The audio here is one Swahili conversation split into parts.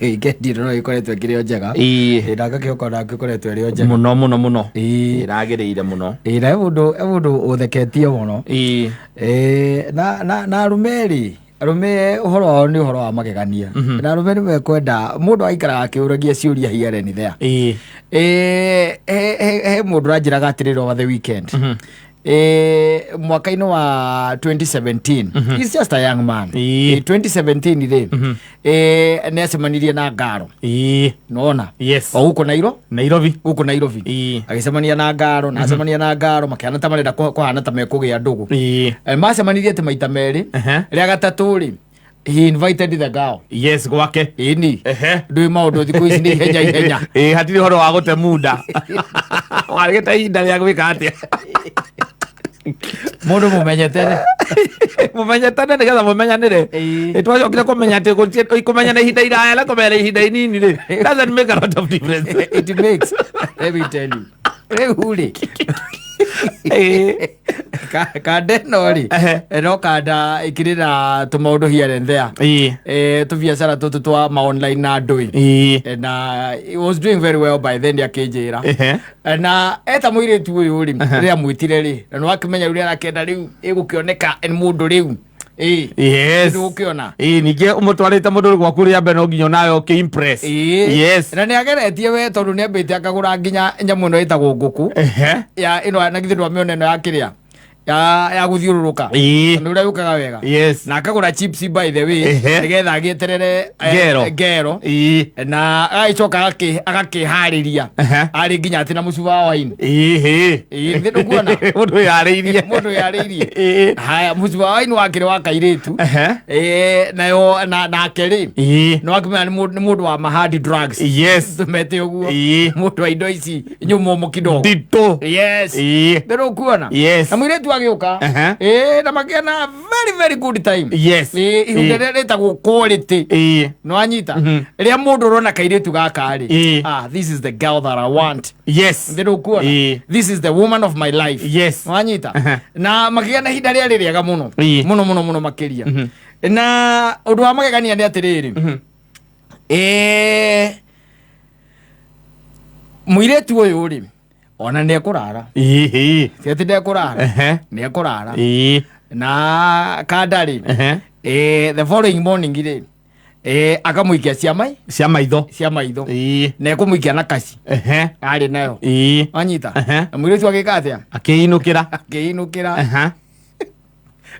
weekend no ikoretwe kirio njega ndaga kioko na ngikoretwe rio njega muno iragereire muno na ebudu utheketie muno na arume uhoro wao ni uhoro wa magegania na arume ni mekwenda mundu aikara akiuragia ciuria here ni there mundu ranjiraga atiriro over the weekend mwaka-ini wa 2017 he's just a young man 2017 neacemanirie na Ngaro nona huko Nairobi agicemania na Ngaro na acemania na Ngaro makiana ta marenda kuhana ta mekugia ndugu macemanirie te maita meri ria gatatu ri he invited the girl gwake ini ndui maundu thiku ici ni ihenya hatiri horo wa gute muda warigeta ihinda ria gwika atia mundu mumenyetene nigetha mumenyanire twacokire kumenya ati kumenyana ihinda iraya na kumenya ihinda inini ri doesn't make a lot of difference. It makes, let me tell you huri kandeno ri no kanda ikirira tumaundu here and there tu biashara tutu twa ma online na ndui na he was doing very well by then akijira na eta muiretu uyu ri ria mwitire ri no akimenya uri arakenda riu igukioneka en mundu riu ukiona ninge umutwarite mundu gwaku ria mbe no nginyo nayo ki impress na ni ageretie we tondu ni ambite akagura nginya nyamu no itagwo nguku ya ino na githirwa mione no ya kiria ya guthiururuka ndu ria ukaga wega na akagura chips by the way nigetha agieterere ngero na aicoka agakihariria ari nginya ati na mucuba wa wine ndu kuona mundu yaririe haya mucuba wa wine wakire wa kairitu nayo na akeri no akimenya ni mundu wa mahadi drugs tumete uguo mundu wa indo ici nyumo mukidogo dito ndu kuona na mwiretu agioka na magiana very very good time ihundereta go quality no anyita ria mundu rona kairetu gaka ri this is the girl that I want ndu kuona this is the woman of my life no anyita na magiana hinda ria riega muno makiria na undu wa magegania ni atiriri mwiretu uyu ri ona ne kurara tiati de kurara ne kurara na kadari the following morning ire akamuikia cia maitho ne kumuikia na kasi ari nayo anyita na mwiretu agikatia akiinukira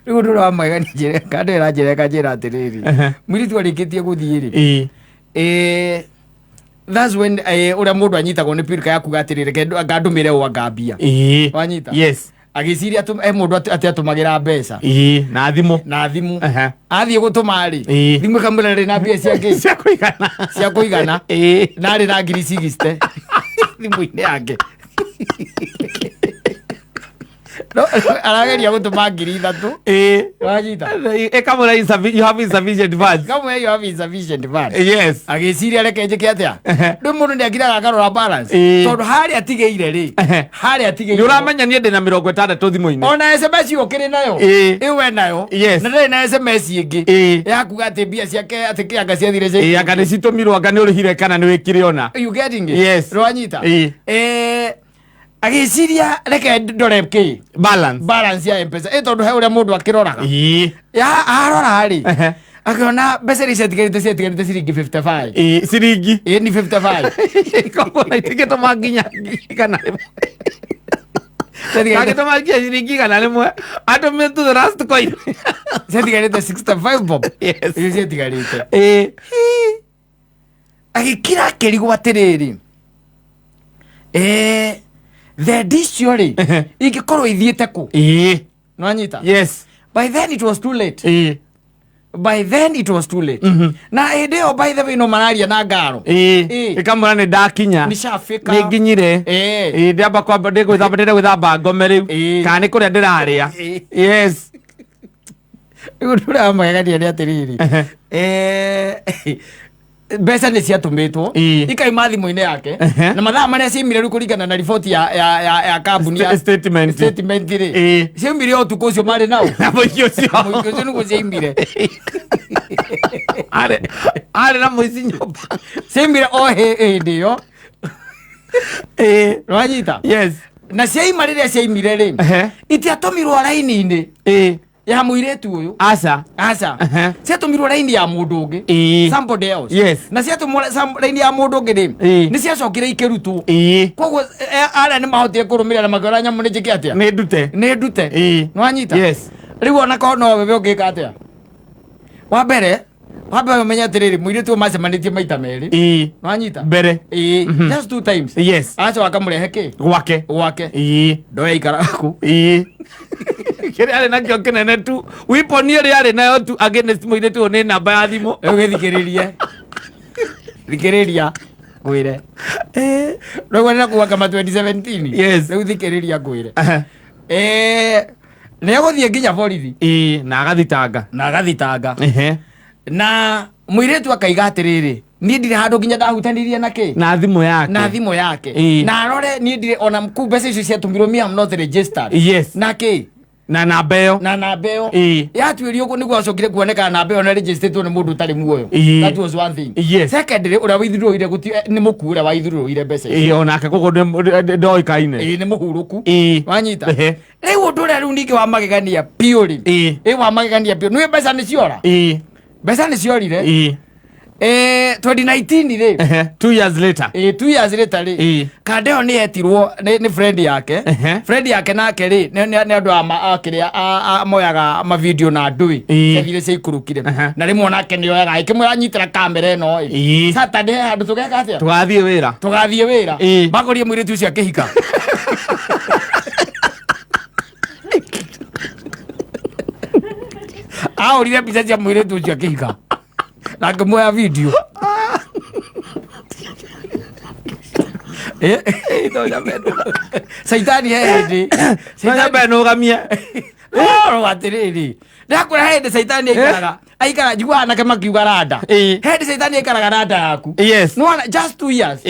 riu ndu wa magani jire kadera jire kajira atiriri mwiretu arikitie guthiri that's when ura mundu anyitagwo ni pirika yaku gatirire ngandumire wa ngambia wanyita agiciria mundu atumagira mbeca na thimu athie gutuma ri thimu kamura ri na mbia cia kuigana na ri na ngiri 60 thimu-ini yake no arageria gutuma ngiri 3 wanyita ekamura you have insufficient funds agiciria reke njike atia ndu mundu ni agira akarora balance tondu hari atigeire ri ni uramenya ni ndina 60 thimu-ini ona SMS ukiri nayo iwe nayo na ndina na SMS ingi yaku ati mbia ciake ati kianga ciathire anga ni citumirwo anga ni urihire kana ni wikire ona you getting it rwanyita agiciria reke ndore ki balance ya M-Pesa tondu he uria mundu akiroraga ya arora hari akiona mbeca iria ciatigarite ciringi 55 ciringi ni 55 kokona itigito manginya kana Kagito magia ciringi kana rimwe atume to the last coin ciatigarite 65 bob iria ciatigarite agikira kerigo atiriri the dish yori igikorwo ithiete ku no anyita by then it was too late na ideo by the way no mararia na Ngaro ikamura ni ndakinya nishafika ni nginyire ndiamba kwamba gwithamba ngome riu kana ni kuria ndiraria ndura magegania ni atiriri mbeca ni ciatumitwo ikaima thimu-ini yake na mathaa maria ciimire riu kuringana na riboti ya kambuni ya statement ri ciimire utuku ucio mari nau muikia ucio niguo ciimire Are na muici nyumba. Ciaimire o hĩndĩ ĩyo. Rwanyita. Yes. Na ciaima rĩrĩa ciaimire rĩ, itiatũmirwo raini-inĩ ya mũirĩtu ũyũ. Aca. Ciatũmirwo raini ya mũndũ ũngĩ. Somebody else. Yes. Na ciatũmirwo raini ya mũndũ ũngĩ rĩ, nĩ ciacokire ikĩrutwo. Koguo arĩa nĩ mahotire kũrũmĩrĩra na makĩona nyamũ nĩ njĩke atĩa. Nĩ ndute. Nĩwanyita. Yes. Rĩu ona korwo no wewe ũngĩka atĩa. Wa mbere ũmenye atĩrĩrĩ, mũirĩtu ũyũ macemanĩtie maita merĩ. Nĩwanyita. Mbere. Just 2 times. Yes. Aca akamũrehe kĩ? Gwake. Ndoya ikara kũ. Kĩrĩa arĩ nakĩo kĩnene tu. Weapon ĩrĩa arĩ nayo tu against mũirĩtu ũyũ nĩ namba ya thimũ. Ũgĩthikĩrĩrie. Thikĩrĩria ngwĩre. Rĩu nĩ nakuga kama 2017. Yes. Rĩu thikĩrĩria ngwĩre. Nĩ egũthiĩ nginya borithi. Na agathitanga. Na mũirĩtu akaiga atĩrĩrĩ, niĩ ndirĩ handũ nginya ndahutanirie na kĩ? Na thimũ yake. Na arore niĩ ndirĩ ona kuu mbeca icio ciatũmirwo me am not registered. Yes. Na kĩ? Na namba ĩyo. Yatuĩrio ũguo nĩguo acokire kuoneka namba ĩyo na registeretwo nĩ mũndũ ũtarĩ muoyo. That was one thing. Yes. Secondly, ũrĩa waithurũire nĩ mũkuũ ũrĩa waithurũire mbeca icio. Onake koguo ndoĩkaine. Nĩ mũhurũku. Wanyita. Rĩu ũndũ ũrĩa rĩu ningĩ wa magegania biũ rĩ. Wa magegania biũ. Nĩ mbeca nĩ ciora. Mbeca nĩ ciorire. 2019 rĩ. 2 years later. 2 years later rĩ. Kanda ĩyo nĩ yetirwo nĩ friend yake. Friend yake nake rĩ nĩ andũ akĩrĩa moyaga mavideo na ndũĩ. Ciathire ciaikũrũkire. Na rĩmwe onake nĩ oyaga akĩmwĩra anyitĩra kamera ĩno. Saturday handũ tũgeka atĩa? Tũgathiĩ wĩra. Bakorie mũirĩtu ũcio akĩhika. Aorire mbica cia mũirĩtu ũcio akĩhika. Na ngĩmuoya video. Saitani hĩndĩ. Nũgamie. Atĩrĩrĩ. Ndakwĩra hĩndĩ saitani aikaraga njiguaga anake makiuga randa. Hĩndĩ saitani aikaraga randa yaku. Yes. No, just 2 years.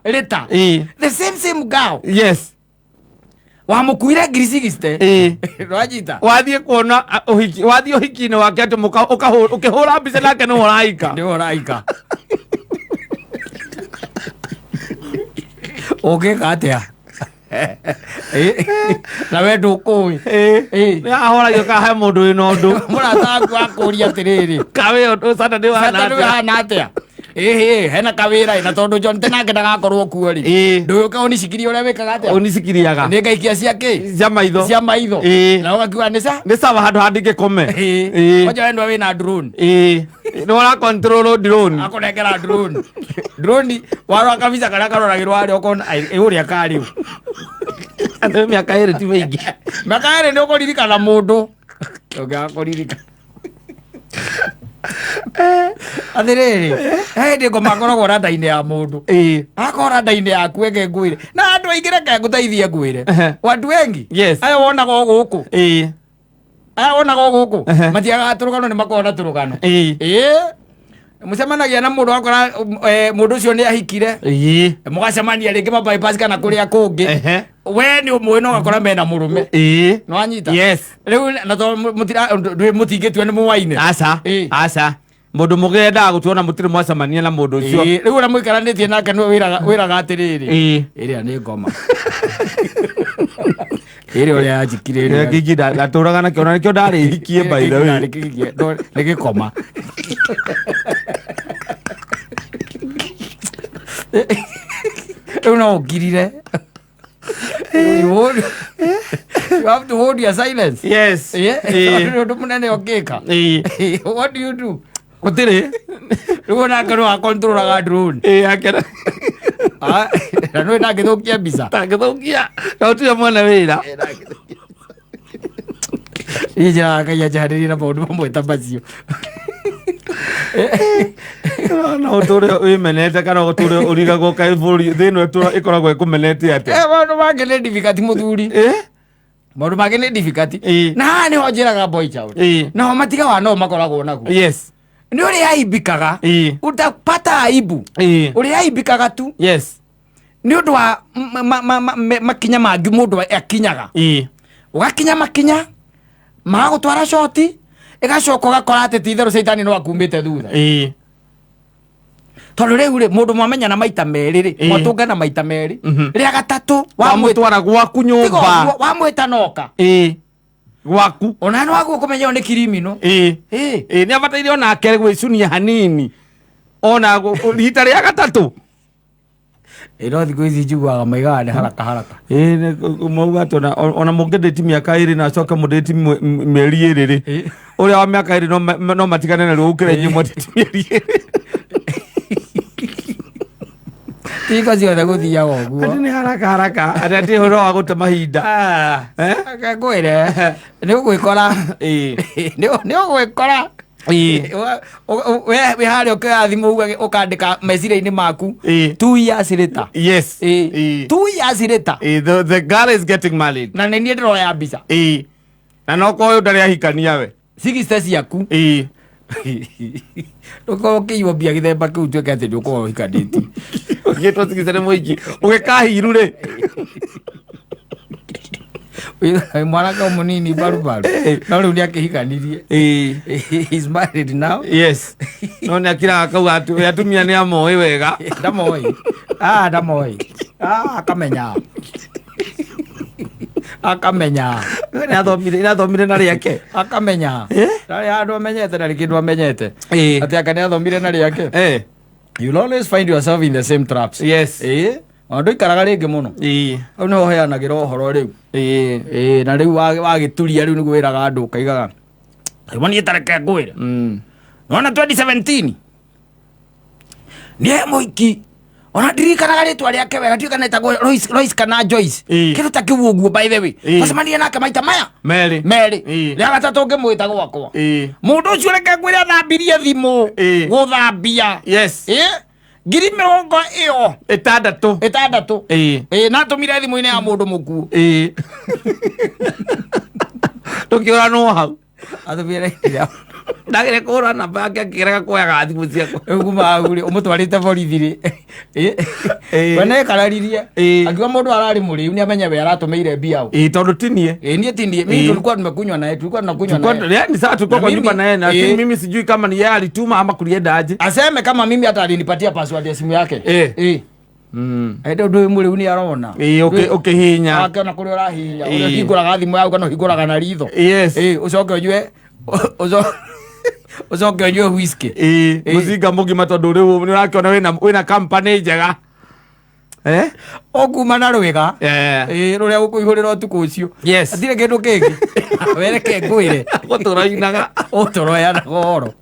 Later. The same girl. Yes. Wamukuire 360. Rwanyita. Wathiĩ kuona wathiĩ ũhiki-inĩ wake atĩ ũkĩhũra mbica nake nĩ ũraika. Ũngĩka atĩa? Na we ndũkũĩ. Nĩ ahoragio kahe mũndũ wĩna ũndũ. Mũrata waku akũria atĩrĩrĩ. Kawe ũndũ Saturday wahana atĩa? Hena kawĩra na tondũ John tenake ndagakorwo kuo rĩ. Ndũyũka ũnicikirie ũrĩa wĩkaga atĩa? Ũnicikiriaga. Nĩ ngaikia cia kĩ? Cia maitho. Na ũgakiuga nĩ sawa handũ handingĩkome. Waja wendwa wĩna drone. Nĩ wara control drone. Akũnengera drone. Drone warwa kabisa karĩa karoragĩrwo harĩa ũkona ũrĩa karĩ. Andũ mĩaka ĩrĩ ti mĩingĩ. Mĩaka ĩrĩ nĩ ũkũririkana mũndũ. Ũngĩakũririkana. Atĩrĩrĩ, hĩndĩ ngoma akoragwo randa-inĩ ya mũndũ. Akorwo randa-inĩ yaku ege ngwĩre. Na andũ aingĩ reke ngũteithie ngwĩre. Watu wengi. Aya wonaga o gũkũ. Matiagaga tũrũgano nĩ makoragwo na tũrũgano. Mũcemanagia na mũndũ wakora mũndũ ũcio nĩ ahikire. Mũgacemania rĩngĩ mabypass kana kũrĩa kũngĩ. We nĩ ũmwe no gakora mena mũrũme. Nĩwanyita. Rĩu na tondũ mũtingĩtua nĩ mũwaine. Aca. Mũndũ mũgĩ endaga gũtuona mũtirĩ mwacemania na mũndũ ũcio. Rĩu ũrĩa mũikaranĩtie nake nĩ wĩraga atĩrĩrĩ. Ĩrĩa nĩ ngoma. Ĩrĩa ũrĩa yanjikire ĩrĩa. Gigi ndatũraga nakĩo na nĩkĩo ndarĩ hikie by the way. Nĩ gĩkoma. Rĩu no ũngirire. You have to hold your silence. Yes. Ũndũ mũnene ũngĩka. What do you do? Gũtirĩ. Rĩu onake no akontrolaga drone. Akena. Na no ndangĩthũkia mbica. Ndangĩthũkia. Na ũtirĩ mwene wĩra. Ija kaya jarĩria na maũndũ mamwe ta macio. Na ũtũre wĩmenete kana ũtũre ũrigagwo kaĩ bũrũri thĩinĩ ĩkoragwo ĩkũmenete atĩa? Maũndũ mangĩ nĩ difficult mũthuri. Maũndũ mangĩ nĩ difficult. Na haha nĩho njĩraga boy child. Nao matigaga no makoragwo naguo. Yes. Nĩ ũrĩa aibikaga. Utapata aibu. Ũrĩa aibikaga tu. Yes. Nĩ ũndũ wa makinya mangĩ mũndũ akinyaga. Ũgakinya makinya magũtwara shoti. igacoka gakora ati titherũ caitani no akumbĩte thutha tondũ rĩu rĩ mũndũ mwamenyana maita merĩ rĩ mwatũngana maita merĩ rĩa gatatũ wamũtwara gwaku nyũmba wamwĩta noka gwaku ona no waguo kũmenya nĩ criminal nĩ abataire ona akere gwĩcunia hanini ona rita rĩa gatatũ no thikũ ici njiguaga maigaga nĩ haraka mauga atĩ ona mũngĩndĩti mĩaka ĩrĩ na acoke mũndĩti mĩeri ĩrĩ rĩ ũrĩa wa mĩaka ĩrĩ no matigane na rĩo gũkĩra inyuĩ mwandĩti mĩeri ĩrĩ tiko ciothe gũthiaga ũguo atĩ nĩ haraka atĩ atĩ ũhoro wa gũte mahinda ngwĩre nĩ ũgwĩkora nĩ ũgwĩkora we harĩa ũkĩoya thimũ ũkandĩka meciria-inĩ maku 2 years later 2 years later the girl is getting married na nĩ niĩ ndĩroya mbica na no koyo ndarĩ ahikania we 6 ciaku ndũkorwo ũkĩiywo mbia gĩthemba kĩu tuĩke atĩ ndũkorwo ũhikanĩtie ũgĩtwo cigicere mũingĩ ũgĩkahiru rĩ mwanake mũnini barubaru no rĩu nĩ akĩhikanirie he's married now no nĩ akiraga akauga atumia nĩ amoĩ wega ndamoĩ akamenya nĩathomire na rĩake akamenya ndarĩ handũ amenyete ndarĩ kĩndũ amenyete atĩ aka nĩathomire na rĩake you'll always find yourself in the same traps andũ ikaraga rĩngĩ mũno rĩu nĩho ũheanagĩra ũhoro rĩu na rĩu wagĩturia rĩu nĩguo wĩraga andũ ũkaigaga niĩ tareke ngwĩre nona 2017 nĩ mũiki ona ndirikanaga rĩtwa rĩake wega ndiũĩ kana etagwo Royce kana Joyce kĩndũ ta kĩu ũguo by the way twacemanirie nake maita maya merĩ rĩa gatatũ ngĩmwĩta gwakwa mũndũ ũcio reke ngwĩre athambirie thimũ gũthambia 6,000 na atũmire thimũ-inĩ ya mũndũ mũkuũ ndũkĩũra no hau atũmire ndagĩre kũhũra namba yake akĩgerega kuoyaga thimũ ciakwa ũgumaagũrĩ ũmũtwarĩte borithi rĩ we nĩkararirie akiuga mũndũ ararĩ mũrĩu nĩ amenya we aratũmĩire mbia tondũ tinie niĩ tinie mimi tulikuwa tumekunywa naye ni sawa tulikuwa kwa nyumba naye lakini mimi sijui kama ni yeye alituma ama kulienda aje aseme kama mimi hata alinipatia password ya simu yake ende ndũ mũrĩu nĩ arona ũkĩhinya akĩona kũrĩa ũrahinya ũrĩa hingũraga thimũ yaku kana ũhingũraga na ritho ũcoke ũnyue ucoke ũnyue whisky mũcinga mũgima tondũ rĩu nĩ ũrakĩona wĩna company njega ũkuma na rwĩga rũrĩa ũkũihũrĩra ũtukũ ũcio atirĩ kĩndũ kĩngĩ wereke ngwĩre ũtũroyanaga ũhoro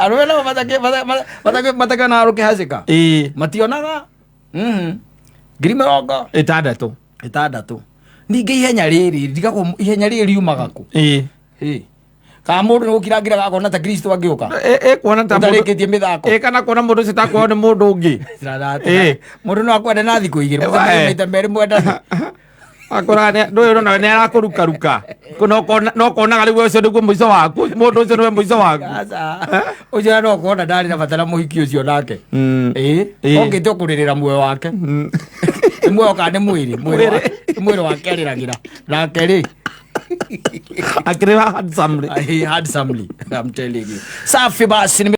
arũme nao matakĩona rũkĩhacĩka mationaga 60,000 ningĩ ihenya rĩrĩ ndigagwo ihenya rĩrĩ riumaga kũ kana mũndũ nĩ gũkirangĩra gakona ta Kristo angĩũka ũtarĩkĩtie mĩthako kana kuona mũndũ ũcio takwao nĩ mũndũ ũngĩ mũndũ no akwenda na thikũ igĩrĩ maita merĩ mwendana akoraga ndũyũ ũrona nĩ arakũrukaruka no konaga rĩu ũcio nĩguo mũico waku mũndũ ũcio nĩwe mũico waku ũcio no kuona ndarĩ na bata na mũhiki ũcio nake okĩte kũrĩrĩra muoyo wake nĩ muoyo kana nĩ mwĩrĩ wake arĩragĩra nake rĩ akĩrĩ handsomely I'm telling you safi basi